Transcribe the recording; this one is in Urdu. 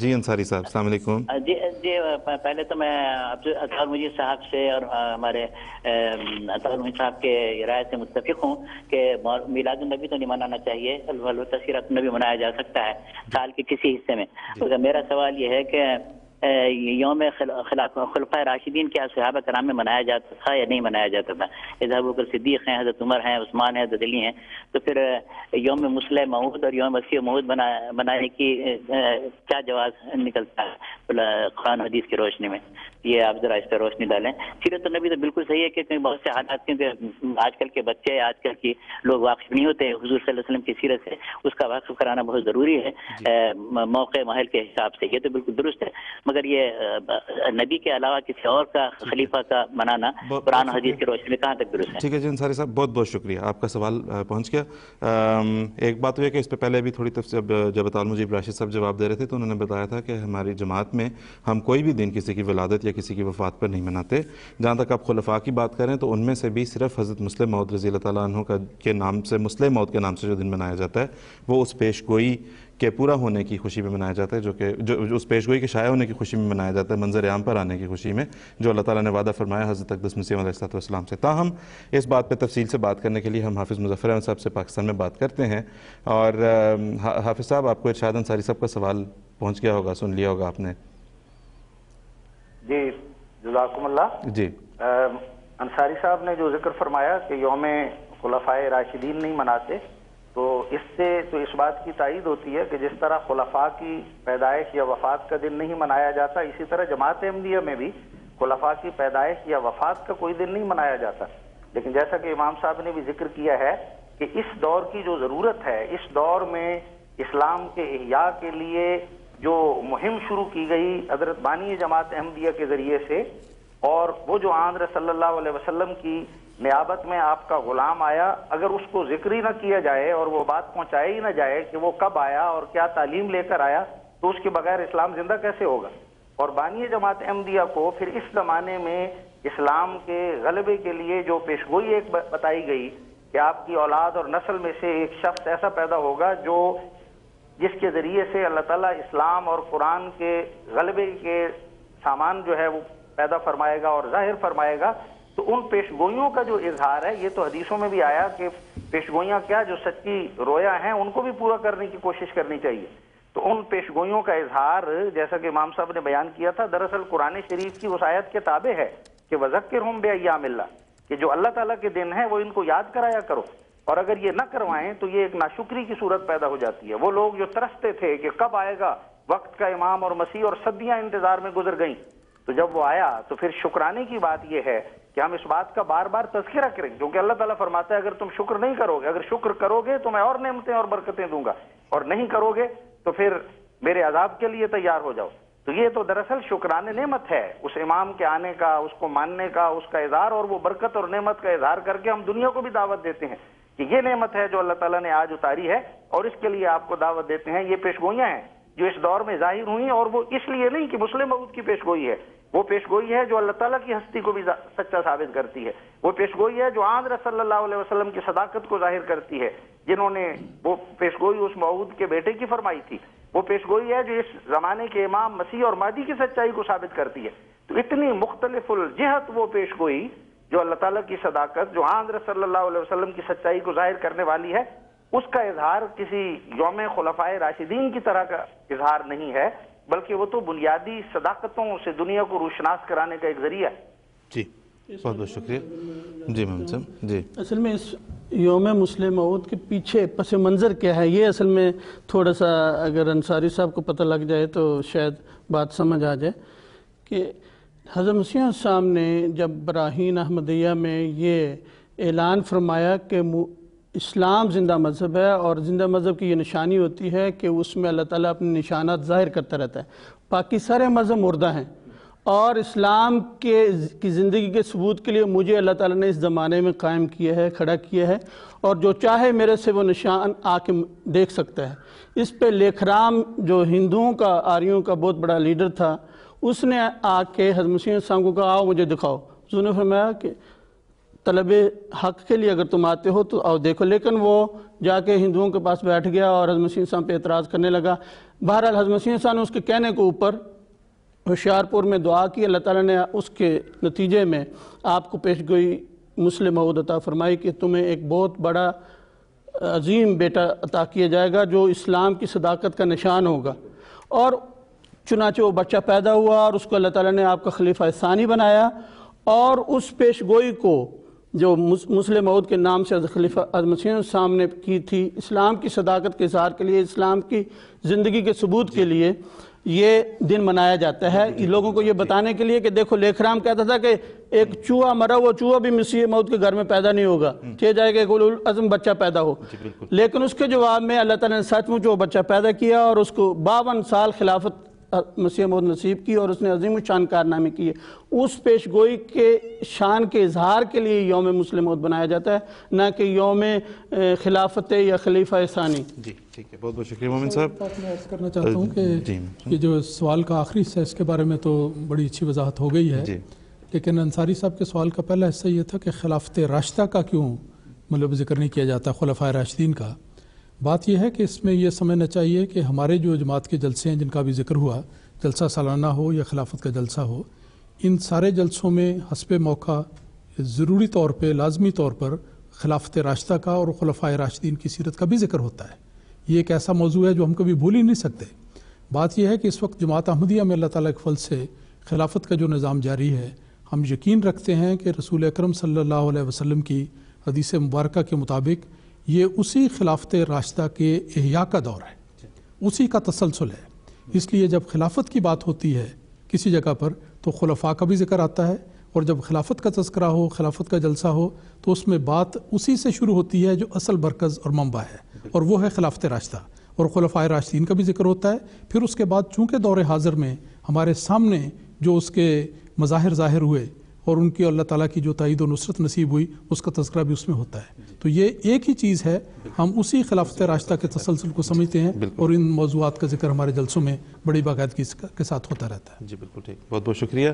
جی انصاری صاحب السلام علیکم۔ جی جی پہلے تو میں اطہر مجید صاحب سے اور ہمارے اطہر مجید صاحب کے رائے سے متفق ہوں کہ میلاد النبی تو نہیں منانا چاہیے، البتہ سیرت النبی منایا جا سکتا ہے سال کے کسی حصے میں۔ میرا سوال یہ ہے کہ یوم خلفائے راشدین کیا صحابہ کرام میں منایا جاتا تھا یا نہیں منایا جاتا تھا؟ حضرت ابوبکر صدیق ہیں، حضرت عمر ہیں، عثمان ہیں، حضرت علی ہیں، تو پھر یوم مسلح موعود اور یوم مسیح موعود بنانے کی کیا جواز نکلتا ہے قرآن حدیث کی روشنی میں؟ یہ آپ ذرا اس پہ روشنی ڈالیں۔ سیرت النبی تو بالکل صحیح ہے کہ بہت سے حالات کیونکہ آج کل کے بچے، آج کل کی لوگ واقف نہیں ہوتے حضور صلی اللہ علیہ وسلم کی سیرت سے، اس کا واقف کرانا بہت ضروری ہے موقع محل کے حساب سے، یہ تو بالکل درست ہے، مگر یہ نبی کے علاوہ کسی اور کا خلیفہ کا منانا قرآن حدیث کی روشنی میں کہاں تک درست ہے؟ ٹھیک ہے جی انصاری صاحب، بہت بہت شکریہ، آپ کا سوال پہنچ گیا۔ ایک بات یہ ہے کہ اس پہ پہلے بھی تھوڑی جب اطہر مجید راشد صاحب جواب دے رہے تھے تو انہوں نے بتایا تھا کہ ہماری جماعت میں ہم کوئی بھی دن کسی کی ولادت یا کسی کی وفات پر نہیں مناتے۔ جہاں تک آپ خلفاء کی بات کریں تو ان میں سے بھی صرف حضرت مسلم موعود رضی اللہ تعالیٰ عنہ کے نام سے، مسلم موعود کے نام سے جو دن منایا جاتا ہے وہ اس پیش گوئی کے پورا ہونے کی خوشی میں منایا جاتا ہے، جو اس پیش گوئی کے شائع ہونے کی خوشی میں منایا جاتا ہے، منظر عام پر آنے کی خوشی میں، جو اللہ تعالیٰ نے وعدہ فرمایا حضرت اقدس مسیح علیہ السلام سے۔ تاہم اس بات پہ تفصیل سے بات کرنے کے لیے ہم حافظ مظفر احمد صاحب سے پاکستان میں بات کرتے ہیں، اور حافظ صاحب آپ کو ارشاد انصاری صاحب کا سوال پہنچ گیا ہوگا، سن لیا ہوگا آپ نے۔ جی جزاکم اللہ۔ جی انصاری صاحب نے جو ذکر فرمایا کہ یوم خلفائے راشدین نہیں مناتے، تو اس سے تو اس بات کی تائید ہوتی ہے کہ جس طرح خلفاء کی پیدائش یا وفات کا دن نہیں منایا جاتا، اسی طرح جماعت احمدیہ میں بھی خلفاء کی پیدائش یا وفات کا کوئی دن نہیں منایا جاتا۔ لیکن جیسا کہ امام صاحب نے بھی ذکر کیا ہے کہ اس دور کی جو ضرورت ہے، اس دور میں اسلام کے احیاء کے لیے جو مہم شروع کی گئی حضرت بانی جماعت احمدیہ کے ذریعے سے، اور وہ جو آن صلی اللہ علیہ وسلم کی نیابت میں آپ کا غلام آیا، اگر اس کو ذکر ہی نہ کیا جائے اور وہ بات پہنچائی ہی نہ جائے کہ وہ کب آیا اور کیا تعلیم لے کر آیا، تو اس کے بغیر اسلام زندہ کیسے ہوگا؟ اور بانی جماعت احمدیہ کو پھر اس زمانے میں اسلام کے غلبے کے لیے جو پیشگوئی ایک بتائی گئی کہ آپ کی اولاد اور نسل میں سے ایک شخص ایسا پیدا ہوگا جس کے ذریعے سے اللہ تعالیٰ اسلام اور قرآن کے غلبے کے سامان جو ہے وہ پیدا فرمائے گا اور ظاہر فرمائے گا، تو ان پیشگوئیوں کا جو اظہار ہے، یہ تو حدیثوں میں بھی آیا کہ پیشگوئیاں کیا جو سچی رویا ہیں ان کو بھی پورا کرنے کی کوشش کرنی چاہیے۔ تو ان پیشگوئیوں کا اظہار جیسا کہ امام صاحب نے بیان کیا تھا، دراصل قرآن شریف کی اس آیت کے تابع ہے کہ وَذَكِّرْهُمْ بِأَيَّامِ اللَّهِ، کہ جو اللہ تعالیٰ کے دن ہیں وہ ان کو یاد کرایا کرو، اور اگر یہ نہ کروائیں تو یہ ایک ناشکری کی صورت پیدا ہو جاتی ہے۔ وہ لوگ جو ترستے تھے کہ کب آئے گا وقت کا امام اور مسیح، اور صدیاں انتظار میں گزر گئیں، تو جب وہ آیا تو پھر شکرانے کی بات یہ ہے کہ ہم اس بات کا بار بار تذکرہ کریں، کیونکہ اللہ تعالیٰ فرماتا ہے اگر تم شکر نہیں کرو گے، اگر شکر کرو گے تو میں اور نعمتیں اور برکتیں دوں گا، اور نہیں کرو گے تو پھر میرے عذاب کے لیے تیار ہو جاؤ۔ تو یہ تو دراصل شکران نعمت ہے، اس امام کے آنے کا، اس کو ماننے کا، اس کا اظہار، اور وہ برکت اور نعمت کا اظہار کر کے ہم دنیا کو بھی دعوت دیتے ہیں کہ یہ نعمت ہے جو اللہ تعالیٰ نے آج اتاری ہے، اور اس کے لیے آپ کو دعوت دیتے ہیں۔ یہ پیشگوئیاں ہیں جو اس دور میں ظاہر ہوئیں، اور وہ اس لیے نہیں کہ مسلم موعود کی پیشگوئی ہے، وہ پیشگوئی ہے جو اللہ تعالیٰ کی ہستی کو بھی سچا ثابت کرتی ہے، وہ پیشگوئی ہے جو آن صلی اللہ علیہ وسلم کی صداقت کو ظاہر کرتی ہے، جنہوں نے وہ پیشگوئی اس موعود کے بیٹے کی فرمائی تھی، وہ پیشگوئی ہے جو اس زمانے کے امام مسیح اور مہدی کی سچائی کو ثابت کرتی ہے۔ تو اتنی مختلف الجہت وہ پیشگوئی جو اللہ تعالیٰ کی صداقت، جو آن صلی اللہ علیہ وسلم کی سچائی کو ظاہر کرنے والی ہے، اس کا اظہار کسی یوم خلفائے راشدین کی طرح کا اظہار نہیں ہے، بلکہ وہ تو بنیادی صداقتوں سے دنیا کو روشناس کرانے کا ایک ذریعہ ہے۔ جی بہت بہت شکریہ۔ جی محمد صاحب۔ جی اصل میں اس یوم مسلم موعود کے پیچھے پس منظر کیا ہے، یہ اصل میں تھوڑا سا اگر انصاری صاحب کو پتہ لگ جائے تو شاید بات سمجھ آ جائے کہ حضرت مسیح السلام نے جب براہین احمدیہ میں یہ اعلان فرمایا کہ اسلام زندہ مذہب ہے، اور زندہ مذہب کی یہ نشانی ہوتی ہے کہ اس میں اللہ تعالیٰ اپنے نشانات ظاہر کرتا رہتا ہے، باقی سارے مذہب مردہ ہیں، اور اسلام کی زندگی کے ثبوت کے لیے مجھے اللہ تعالیٰ نے اس زمانے میں قائم کیا ہے، کھڑا کیا ہے، اور جو چاہے میرے سے وہ نشان آ کے دیکھ سکتا ہے۔ اس پہ لیکھرام جو ہندوؤں کا، آریوں کا بہت بڑا لیڈر تھا، اس نے آ کے حضرت مسیح السلام کو کہا آؤ مجھے دکھاؤ۔ حضور نے فرمایا کہ طلب حق کے لیے اگر تم آتے ہو تو آؤ دیکھو، لیکن وہ جا کے ہندوؤں کے پاس بیٹھ گیا اور حضرت مسیح صاحب پہ اعتراض کرنے لگا۔ بہرحال حضرت مسیح صاحب نے اس کے کہنے کو اوپر ہوشیارپور میں دعا کی، اللہ تعالیٰ نے اس کے نتیجے میں آپ کو پیش گوئی مسلم موعود عطا فرمائی کہ تمہیں ایک بہت بڑا عظیم بیٹا عطا کیا جائے گا جو اسلام کی صداقت کا نشان ہوگا، اور چنانچہ وہ بچہ پیدا ہوا اور اس کو اللہ تعالیٰ نے آپ کا خلیفہ ثانی بنایا، اور اس پیش گوئی کو جو مسلم موعود کے نام سے خلیفہ حضرت مسیح صاحب نے کی تھی، اسلام کی صداقت کے اظہار کے لیے، اسلام کی زندگی کے ثبوت کے لیے یہ دن منایا جاتا ہے، لوگوں کو یہ بتانے کے لیے کہ دیکھو لیکھرام کہتا تھا کہ ایک چوہا مرا ہوا چوہا بھی مسیح موعود کے گھر میں پیدا نہیں ہوگا، چاہے جائے کہ ایک اولو العزم بچہ پیدا ہو، لیکن اس کے جواب میں اللہ تعالیٰ نے سچ مچ وہ بچہ پیدا کیا اور اس کو 52 سال خلافت مسیح موعود نصیب کی، اور اس نے عظیم الشان کارنامے کیے۔ اس پیش گوئی کے شان کے اظہار کے لیے یوم مسلم موعود بنایا جاتا ہے، نہ کہ یوم خلافت یا خلیفہ ثانی۔ جی ٹھیک ہے، بہت بہت شکریہ مومن صاحب۔ میں عرض کرنا چاہتا ہوں کہ یہ جو سوال کا آخری حصہ ہے اس کے بارے میں تو بڑی اچھی وضاحت ہو گئی ہے، لیکن انصاری صاحب کے سوال کا پہلا حصہ یہ تھا کہ خلافت راشدہ کا کیوں مطلب ذکر نہیں کیا جاتا، خلفائے راشدین کا۔ بات یہ ہے کہ اس میں یہ سمجھنا چاہیے کہ ہمارے جو جماعت کے جلسے ہیں جن کا بھی ذکر ہوا، جلسہ سالانہ ہو یا خلافت کا جلسہ ہو، ان سارے جلسوں میں حسب موقع ضروری طور پہ لازمی طور پر خلافت راشدہ کا اور خلفائے راشدین کی سیرت کا بھی ذکر ہوتا ہے۔ یہ ایک ایسا موضوع ہے جو ہم کبھی بھول ہی نہیں سکتے۔ بات یہ ہے کہ اس وقت جماعت احمدیہ میں اللہ تعالیٰ کے فضل سے خلافت کا جو نظام جاری ہے، ہم یقین رکھتے ہیں کہ رسول اکرم صلی اللہ علیہ وسلم کی حدیث مبارکہ کے مطابق یہ اسی خلافت راشدہ کے احیاء کا دور ہے، اسی کا تسلسل ہے۔ اس لیے جب خلافت کی بات ہوتی ہے کسی جگہ پر تو خلفاء کا بھی ذکر آتا ہے، اور جب خلافت کا تذکرہ ہو، خلافت کا جلسہ ہو، تو اس میں بات اسی سے شروع ہوتی ہے جو اصل مرکز اور منبع ہے، اور وہ ہے خلافت راشدہ، اور خلفائے راشدین کا بھی ذکر ہوتا ہے۔ پھر اس کے بعد چونکہ دور حاضر میں ہمارے سامنے جو اس کے مظاہر ظاہر ہوئے اور ان کی اللہ تعالیٰ کی جو تائید و نصرت نصیب ہوئی، اس کا تذکرہ بھی اس میں ہوتا ہے۔ تو یہ ایک ہی چیز ہے، ہم اسی خلافت راشدہ کے تسلسل کو سمجھتے ہیں، اور ان موضوعات کا ذکر ہمارے جلسوں میں بڑی باقاعدگی کے ساتھ ہوتا رہتا ہے۔ جی بالکل ٹھیک، بہت بہت شکریہ۔